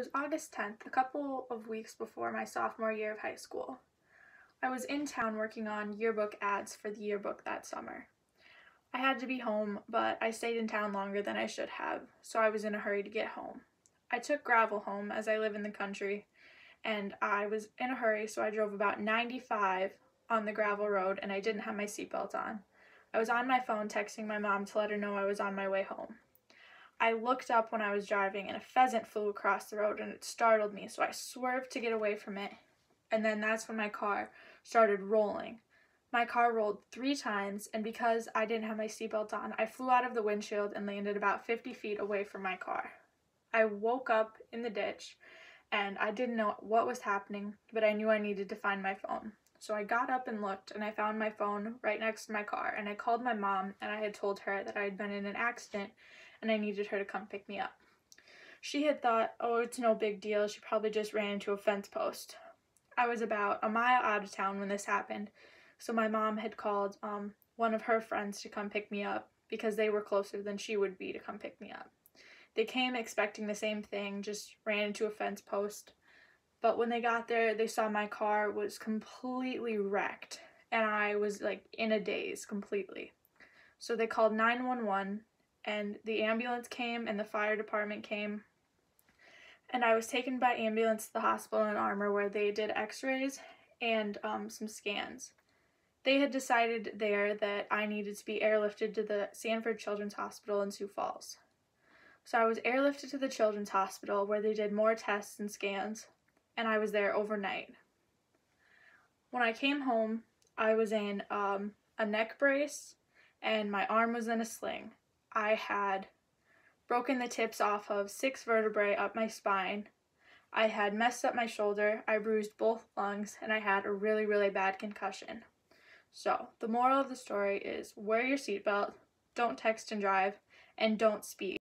was August 10th, a couple of weeks before my sophomore year of high school. I was in town working on yearbook ads for the yearbook that summer. I had to be home, but I stayed in town longer than I should have, so I was in a hurry to get home. I took gravel home as I live in the country, and I was in a hurry, so I drove about 95 on the gravel road and I didn't have my seatbelt on. I was on my phone texting my mom to let her know I was on my way home. I looked up when I was driving and a pheasant flew across the road and it startled me, so I swerved to get away from it, and then that's when my car started rolling. My car rolled 3 times, and because I didn't have my seatbelt on, I flew out of the windshield and landed about 50 feet away from my car. I woke up in the ditch and I didn't know what was happening, but I knew I needed to find my phone. So I got up and looked, and I found my phone right next to my car, and I called my mom and I had told her that I had been in an accident and I needed her to come pick me up. She had thought, oh, it's no big deal, she probably just ran into a fence post. I was about a mile out of town when this happened, so my mom had called one of her friends to come pick me up because they were closer than she would be to come pick me up. They came expecting the same thing, just ran into a fence post. But when they got there, they saw my car was completely wrecked, and I was like in a daze completely. So they called 911, and the ambulance came and the fire department came, and I was taken by ambulance to the hospital in Armour where they did x-rays and some scans. They had decided there that I needed to be airlifted to the Sanford Children's Hospital in Sioux Falls. So I was airlifted to the Children's Hospital where they did more tests and scans, and I was there overnight. When I came home, I was in a neck brace and my arm was in a sling. I had broken the tips off of 6 vertebrae up my spine. I had messed up my shoulder, I bruised both lungs, and I had a really, really bad concussion. So, the moral of the story is wear your seatbelt, don't text and drive, and don't speed.